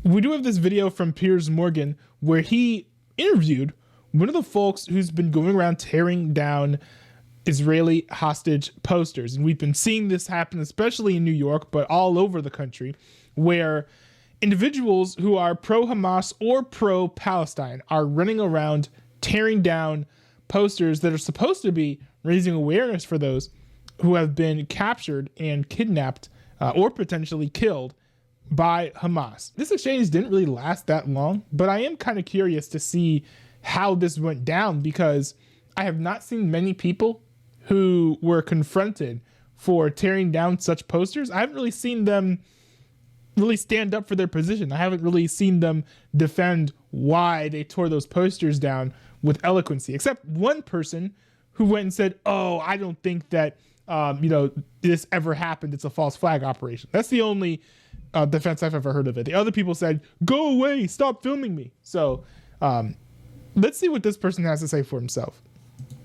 we do have this video from Piers Morgan where he interviewed one of the folks who's been going around tearing down Israeli hostage posters. And we've been seeing this happen, especially in New York, but all over the country, where individuals who are pro-Hamas or pro-Palestine are running around tearing down posters that are supposed to be raising awareness for those who have been captured and kidnapped or potentially killed by Hamas. This exchange didn't really last that long, but I am kind of curious to see how this went down, because I have not seen many people who were confronted for tearing down such posters. I haven't really seen them really stand up for their position. I haven't really seen them defend why they tore those posters down with eloquency, except one person who went and said, "Oh, I don't think that this ever happened. It's a false flag operation." That's the only defense I've ever heard of it. The other people said, "Go away, stop filming me." So let's see what this person has to say for himself.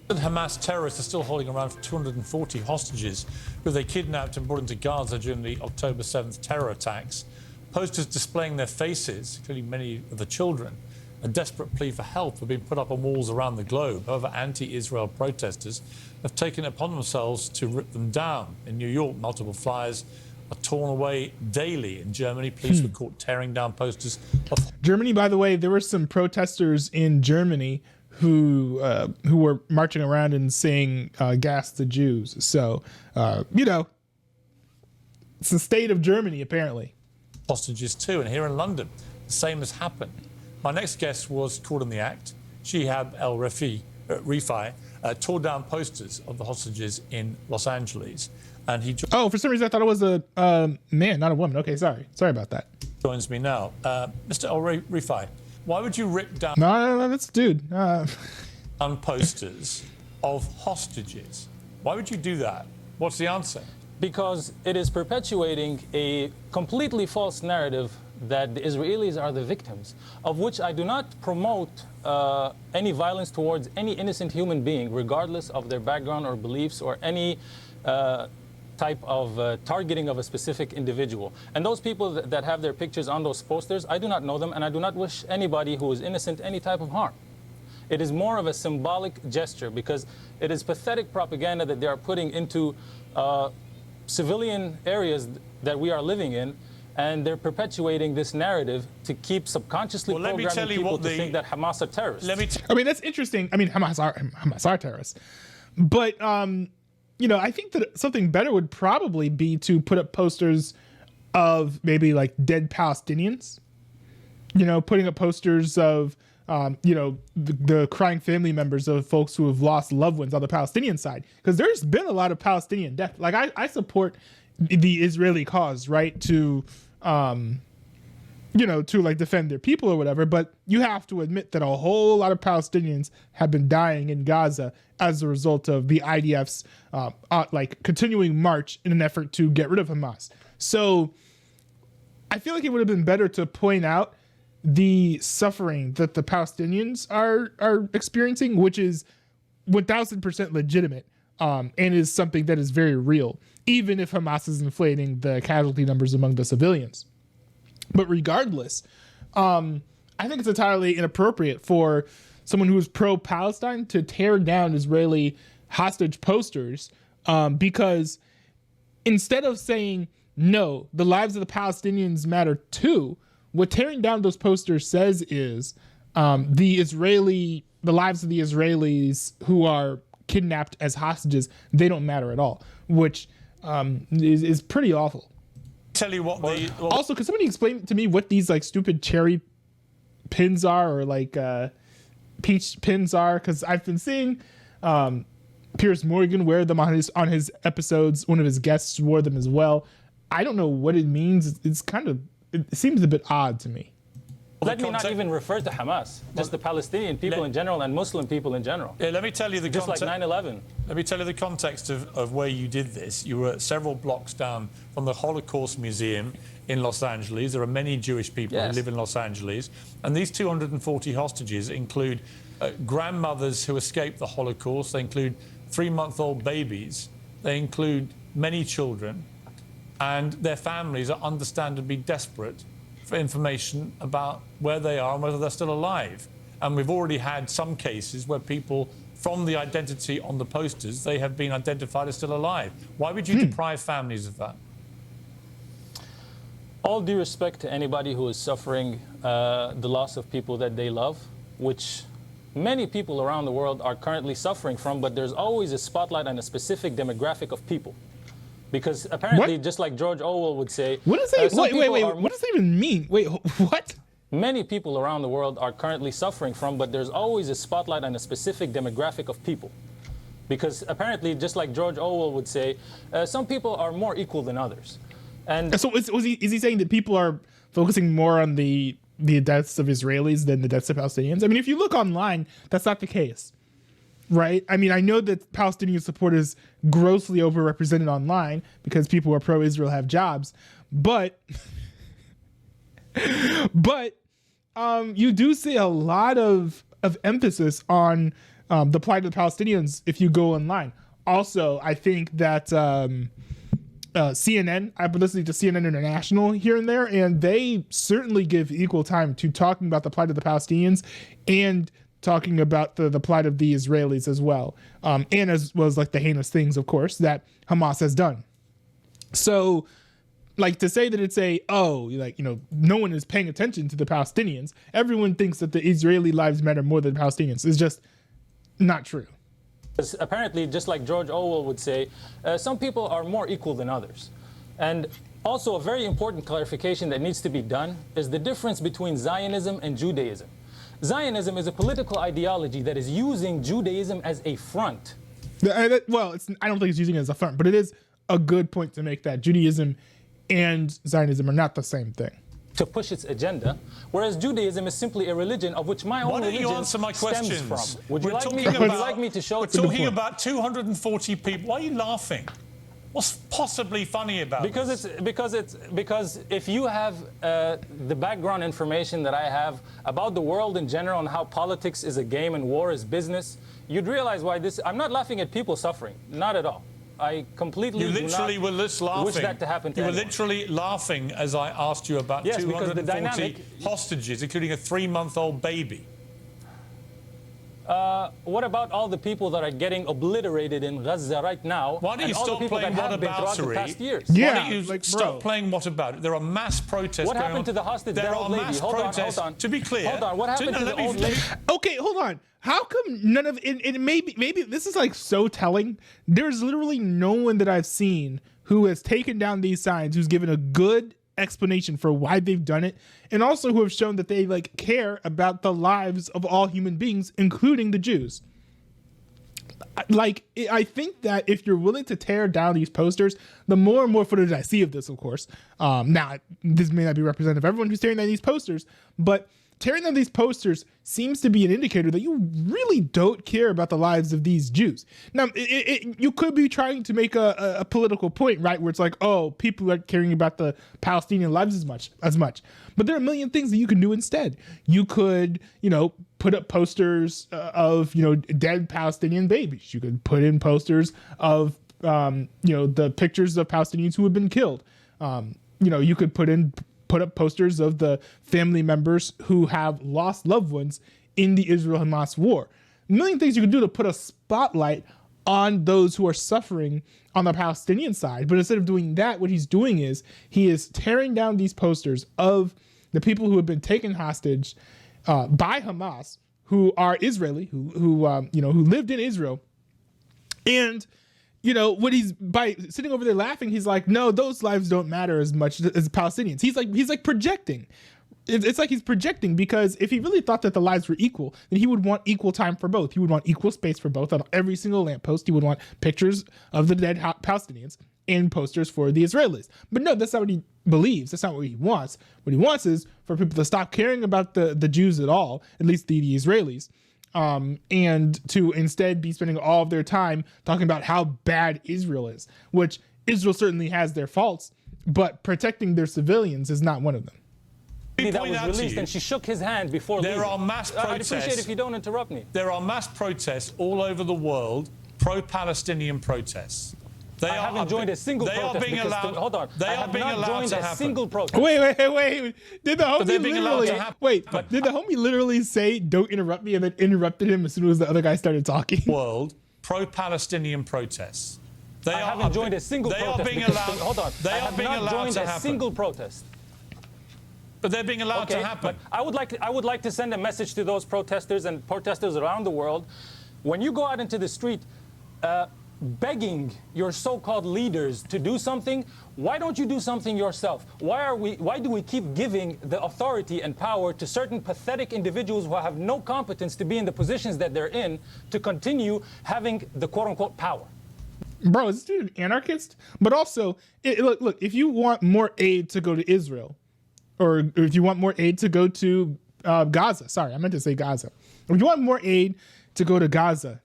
The Hamas terrorists are still holding around 240 hostages who they kidnapped and brought into Gaza during the October 7th terror attacks. Posters displaying their faces, including many of the children, a desperate plea for help, have been put up on walls around the globe. However, anti-Israel protesters have taken it upon themselves to rip them down. In New York, multiple flyers are torn away daily. In Germany, police were caught tearing down posters of Germany, by the way, there were some protesters in Germany who were marching around and saying gas the Jews. So, it's the state of Germany, apparently. hostages too. And here in London, the same has happened. My next guest was caught in the act. Shihab Rifai tore down posters of the hostages in Los Angeles. And he for some reason I thought it was a man, not a woman. Okay, sorry about that. Joins me now. Mr. Rifai, why would you rip down No, that's a dude. on posters of hostages? Why would you do that? What's the answer? Because it is perpetuating a completely false narrative that the Israelis are the victims, of which I do not promote any violence towards any innocent human being, regardless of their background or beliefs or any type of targeting of a specific individual. And those people that have their pictures on those posters, I do not know them, and I do not wish anybody who is innocent any type of harm. It is more of a symbolic gesture, because it is pathetic propaganda that they are putting into civilian areas that we are living in, and they're perpetuating this narrative to keep subconsciously programming people to think that Hamas are terrorists. I mean, that's interesting. I mean, Hamas are terrorists, but I think that something better would probably be to put up posters of maybe like dead Palestinians. Putting up posters of the crying family members of folks who have lost loved ones on the Palestinian side, because there's been a lot of Palestinian death. Like I support the Israeli cause, right, to like defend their people or whatever, but you have to admit that a whole lot of Palestinians have been dying in Gaza as a result of the IDF's continuing march in an effort to get rid of Hamas. So I feel like it would have been better to point out the suffering that the Palestinians are experiencing, which is 1000% legitimate, and is something that is very real, even if Hamas is inflating the casualty numbers among the civilians. But regardless, I think it's entirely inappropriate for someone who is pro-Palestine to tear down Israeli hostage posters, because instead of saying, no, the lives of the Palestinians matter too, what tearing down those posters says is the lives of the Israelis who are kidnapped as hostages, they don't matter at all, which is pretty awful. Tell you what also, could somebody explain to me what these like stupid cherry pins are, or like peach pins are? Because I've been seeing Piers Morgan wear them on his episodes. One of his guests wore them as well. I don't know what it means. It seems a bit odd to me. Let me not even refer to Hamas, just the Palestinian people in general and Muslim people in general. Yeah, let me tell you the just like 9/11. Let me tell you the context of where you did this. You were several blocks down from the Holocaust Museum in Los Angeles. There are many Jewish people who live in Los Angeles, and these 240 hostages include grandmothers who escaped the Holocaust. They include 3-month-old babies. They include many children, and their families are understandably desperate for information about where they are and whether they're still alive. And we've already had some cases where people, from the identity on the posters, they have been identified as still alive. Why would you deprive families of that? All due respect to anybody who is suffering the loss of people that they love, which many people around the world are currently suffering from, but there's always a spotlight on a specific demographic of people. Because apparently, just like George Orwell would say... What does that, wait, what does that even mean? Wait, what? Many people around the world are currently suffering from, but there's always a spotlight on a specific demographic of people. Because apparently, just like George Orwell would say, some people are more equal than others. And so is he saying that people are focusing more on the deaths of Israelis than the deaths of Palestinians? I mean, if you look online, that's not the case, right? I mean, I know that Palestinian support is grossly overrepresented online because people who are pro-Israel have jobs, but you do see a lot of emphasis on the plight of the Palestinians if you go online. Also, I think that CNN, I've been listening to CNN International here and there, and they certainly give equal time to talking about the plight of the Palestinians and talking about the plight of the Israelis as well. And as well as like the heinous things, of course, that Hamas has done. So like to say that it's no one is paying attention to the Palestinians. Everyone thinks that the Israeli lives matter more than Palestinians. Is just not true. Apparently, just like George Orwell would say, some people are more equal than others. And also a very important clarification that needs to be done is the difference between Zionism and Judaism. Zionism is a political ideology that is using Judaism as a front. Well, I don't think it's using it as a front, but it is a good point to make that Judaism and Zionism are not the same thing. To push its agenda, whereas Judaism is simply a religion of which my own religion answer my questions? stems from. Would you like me to show it? We're talking about 240 people. Why are you laughing? What's possibly funny about this? Because if you have the background information that I have about the world in general and how politics is a game and war is business, you'd realize why this. I'm not laughing at people suffering, not at all. I completely were just laughing. Wish that to happen to anyone. You were literally laughing as I asked you about 240 hostages, including a 3-month-old baby. What about all the people that are getting obliterated in Gaza right now? Why don't you stop playing whataboutery? Yeah, why don't you stop playing whataboutery? There are mass protests What going happened on. to the hostage, There that are old lady? mass protests. Hold on. To be clear, hold on. What happened to the old lady? Okay, hold on. How come none of it? Maybe this is like so telling. There's literally no one that I've seen who has taken down these signs, who's given a good explanation for why they've done it, and also who have shown that they care about the lives of all human beings, including the Jews. I think that if you're willing to tear down these posters, the more and more footage I see of this, of course, now this may not be representative of everyone who's tearing down these posters, but tearing down these posters seems to be an indicator that you really don't care about the lives of these Jews. Now, you could be trying to make a political point, right? Where it's like, oh, people aren't caring about the Palestinian lives as much. But there are a million things that you can do instead. You could, put up posters of, dead Palestinian babies. You could put in posters of, the pictures of Palestinians who have been killed. You could put up posters of the family members who have lost loved ones in the Israel-Hamas war. A million things you can do to put a spotlight on those who are suffering on the Palestinian side. But instead of doing that, what he's doing is he is tearing down these posters of the people who have been taken hostage by Hamas, who are Israeli, who lived in Israel. And when he's by sitting over there laughing, he's like, no, those lives don't matter as much as Palestinians. He's like projecting. It's like he's projecting, because if he really thought that the lives were equal, then he would want equal time for both. He would want equal space for both on every single lamppost. He would want pictures of the dead Palestinians and posters for the Israelis. But no, that's not what he believes. That's not what he wants. What he wants is for people to stop caring about the Jews at all, at least the Israelis, and to instead be spending all of their time talking about how bad Israel is, which Israel certainly has their faults, but protecting their civilians is not one of them. That was released, and she shook his hand before leaving. There are mass protests. I'd appreciate if you don't interrupt me. There are mass protests all over the world, pro-Palestinian protests. I haven't joined a single protest. Hold on. I have not joined a single protest. Wait. Did the homie literally Did the homie literally say, "Don't interrupt me," and then interrupted him as soon as the other guy started talking? World pro-Palestinian protests. I haven't joined a single protest. Are being allowed. Hold on. They I are have being not allowed joined to a happen. single protest. But they're being allowed to happen. But I would like to send a message to those protesters and protesters around the world. When you go out into the street, begging your so-called leaders to do something, why don't you do something yourself? Why do we keep giving the authority and power to certain pathetic individuals who have no competence to be in the positions that they're in to continue having the quote-unquote power? Bro, is this dude an anarchist? But also, look, if you want more aid to go to Israel, or if you want more aid to go to Gaza, sorry, I meant to say Gaza. If you want more aid to go to Gaza,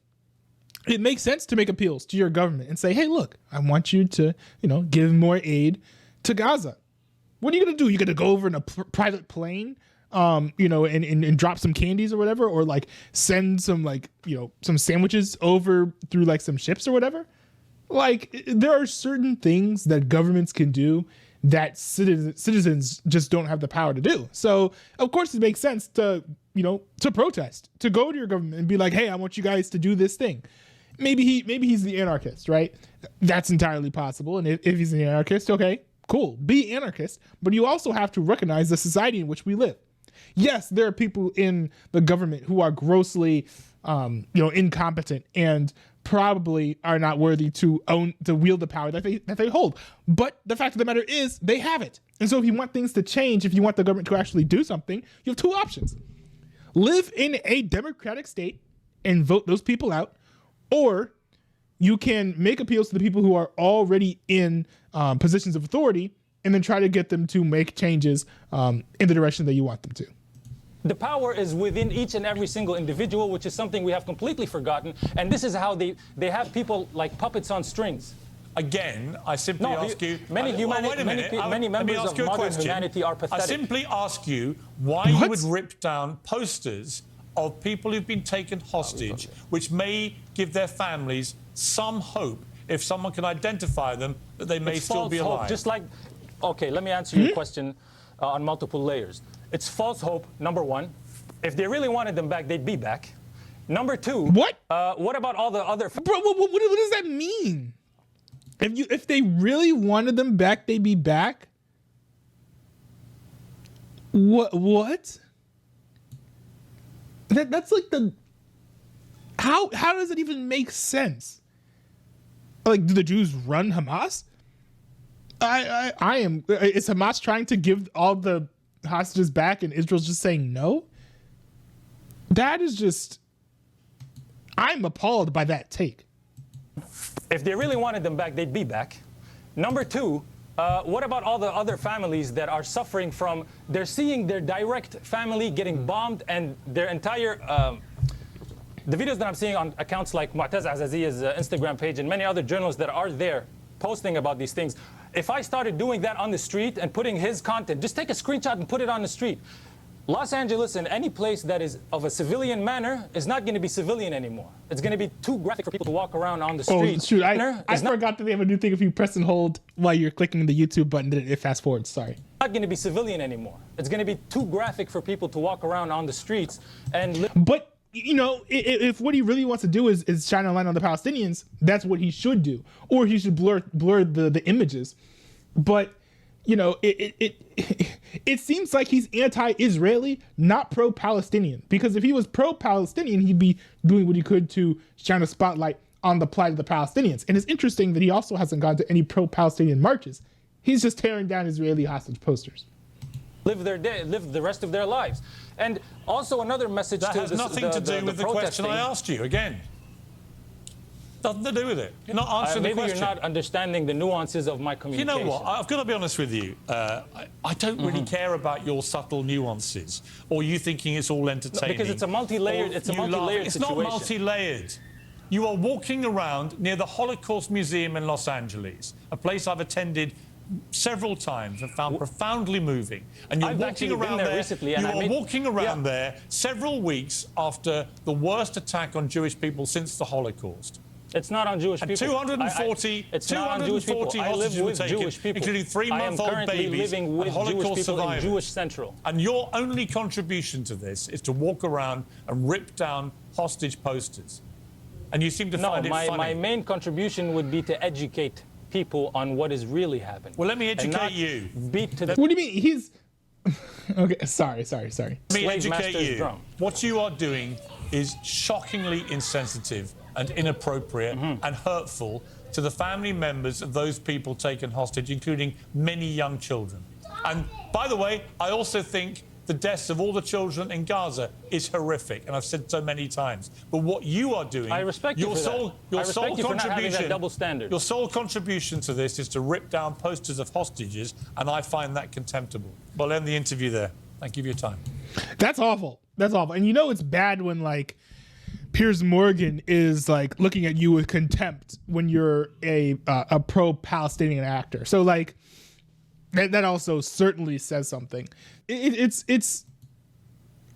it makes sense to make appeals to your government and say, hey, look, I want you to, give more aid to Gaza. What are you going to do? You're going to go over in a private plane, and drop some candies or whatever, or like send some some sandwiches over through like some ships or whatever? Like, there are certain things that governments can do that citizens just don't have the power to do. So of course it makes sense to protest, to go to your government and be like, hey, I want you guys to do this thing. Maybe he's the anarchist, right? That's entirely possible. And if he's an anarchist, okay, cool, be anarchist. But you also have to recognize the society in which we live. Yes, there are people in the government who are grossly, incompetent and probably are not worthy to wield the power that they hold. But the fact of the matter is they have it. And so if you want things to change, if you want the government to actually do something, you have two options. Live in a democratic state and vote those people out, or you can make appeals to the people who are already in positions of authority and then try to get them to make changes in the direction that you want them to. The power is within each and every single individual, which is something we have completely forgotten. And this is how they have people like puppets on strings. Again, I simply ask you... Many members of modern humanity are pathetic. I simply ask you why you would rip down posters of people who've been taken hostage, which may give their families some hope, if someone can identify them, that they may still be alive. Hope, just like... Okay, let me answer your question on multiple layers. It's false hope, number one. If they really wanted them back, they'd be back. Number two... What? What about all the other... Bro, what does that mean? If they really wanted them back, they'd be back? What? That's like the... How does it even make sense? Like, do the Jews run Hamas? Is Hamas trying to give all the hostages back and Israel's just saying no? That is just... I'm appalled by that take. If they really wanted them back, they'd be back. Number two, what about all the other families that are suffering from... They're seeing their direct family getting bombed and their entire... the videos that I'm seeing on accounts like Mu'taz Azazia's Instagram page and many other journalists that are there posting about these things. If I started doing that on the street and putting his content, just take a screenshot and put it on the street. Los Angeles and any place that is of a civilian manner is not going to be civilian anymore. It's going to be too graphic for people to walk around on the street. Oh, shoot. I forgot that they have a new thing if you press and hold while you're clicking the YouTube button, then it fast forwards. Sorry. Not going to be civilian anymore. It's going to be too graphic for people to walk around on the streets and... But... if what he really wants to do is shine a light on the Palestinians, that's what he should do. Or he should blur the images. But, it seems like he's anti-Israeli, not pro-Palestinian. Because if he was pro-Palestinian, he'd be doing what he could to shine a spotlight on the plight of the Palestinians. And it's interesting that he also hasn't gone to any pro-Palestinian marches. He's just tearing down Israeli hostage posters. Live the rest of their lives. And also another message that has nothing to do with the question I asked you again. Nothing to do with it. You're not answering the question. Maybe you're not understanding the nuances of my communication. You know what? I've got to be honest with you. I don't really care about your subtle nuances or you thinking it's all entertaining. Because it's a multi-layered. It's a multi-layered situation. It's not multi-layered. You are walking around near the Holocaust Museum in Los Angeles, a place I've attended several times and found profoundly moving. And you're walking around there recently, and you are walking around there several weeks after the worst attack on Jewish people since the Holocaust. It's not on Jewish And people. 240, It's not on Jewish people. 240 I live hostages were with taken, Jewish people. including I am 3-month-old currently babies living and with Jewish Holocaust people survivors. in Jewish Central. And your only contribution to this is to walk around and rip down hostage posters. And you seem to find it funny. My main contribution would be to educate people on what is really happening. Well, let me educate you. Beat to the What do you mean? He's okay. Sorry. Let me educate you. What you are doing is shockingly insensitive and inappropriate and hurtful to the family members of those people taken hostage, including many young children. And by the way, I also think the deaths of all the children in Gaza is horrific, and I've said so many times. But what you are doing, I respect you for that. I respect you for not having that double standard. Your sole contribution to this is to rip down posters of hostages, and I find that contemptible. We'll end the interview there. Thank you for your time. That's awful. That's awful. And you know it's bad when like Piers Morgan is like looking at you with contempt when you're a pro-Palestinian actor. So like that also certainly says something. It's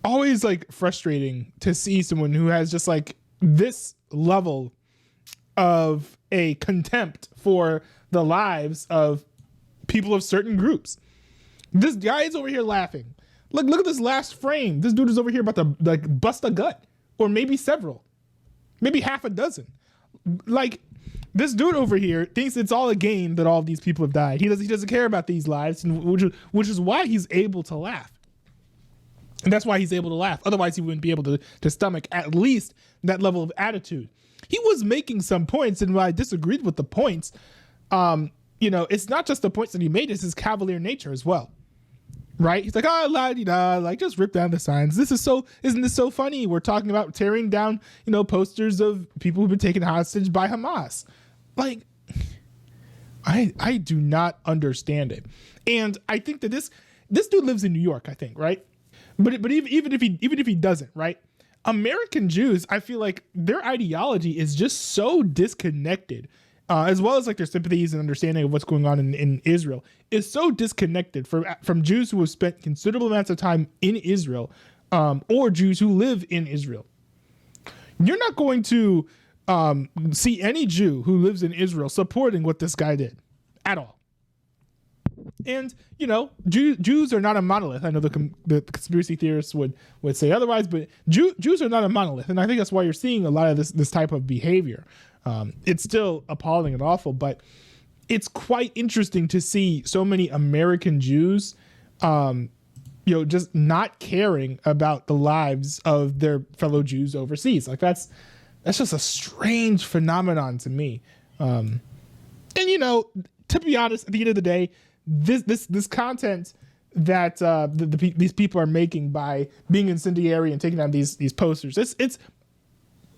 always like frustrating to see someone who has just like this level of a contempt for the lives of people of certain groups. This guy is over here laughing. Look at this last frame. This dude is over here about to like bust a gut, or maybe several, maybe half a dozen. Like this dude over here thinks it's all a game that all of these people have died. He doesn't care about these lives, and which is why he's able to laugh. And that's why he's able to laugh. Otherwise, he wouldn't be able to stomach at least that level of attitude. He was making some points, and when I disagreed with the points, it's not just the points that he made; it's his cavalier nature as well. Right? He's like, la-di-da, like just rip down the signs. Isn't this so funny? We're talking about tearing down, posters of people who've been taken hostage by Hamas. Like, I do not understand it. And I think that this dude lives in New York, I think, right? But even if he doesn't, right? American Jews, I feel like their ideology is just so disconnected, as well as like their sympathies and understanding of what's going on in Israel is so disconnected from Jews who have spent considerable amounts of time in Israel, or Jews who live in Israel. You're not going to see any Jew who lives in Israel supporting what this guy did at all. And, Jews are not a monolith. I know the conspiracy theorists would say otherwise, but Jews are not a monolith. And I think that's why you're seeing a lot of this type of behavior. It's still appalling and awful, but it's quite interesting to see so many American Jews, just not caring about the lives of their fellow Jews overseas. Like that's just a strange phenomenon to me. And to be honest, at the end of the day, this content that these people are making by being incendiary and taking down these posters, it's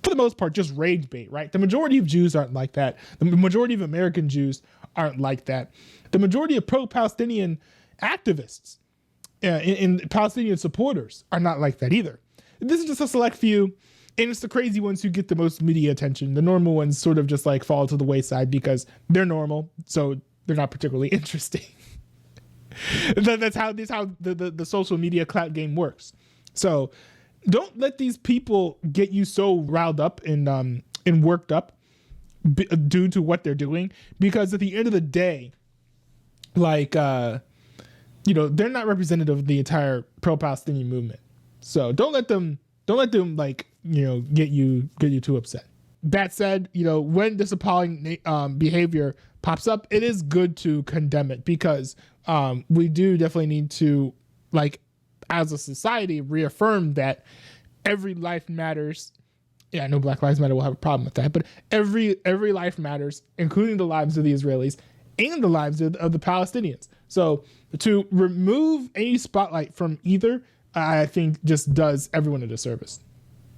for the most part just rage bait, right? The majority of Jews aren't like that. The majority of American Jews aren't like that. The majority of pro-Palestinian activists and Palestinian supporters are not like that either. This is just a select few, and it's the crazy ones who get the most media attention. The normal ones sort of just like fall to the wayside because they're normal, so they're not particularly interesting. That's how the social media clout game works. So don't let these people get you so riled up and worked up due to what they're doing, because at the end of the day, like they're not representative of the entire pro-Palestinian movement. So don't let them like get you too upset. That said, when this appalling behavior pops up, it is good to condemn it, because we do definitely need to, like, as a society, reaffirm that every life matters. Yeah, I know Black Lives Matter will have a problem with that, but every life matters, including the lives of the Israelis and the lives of the Palestinians. So to remove any spotlight from either, I think just does everyone a disservice.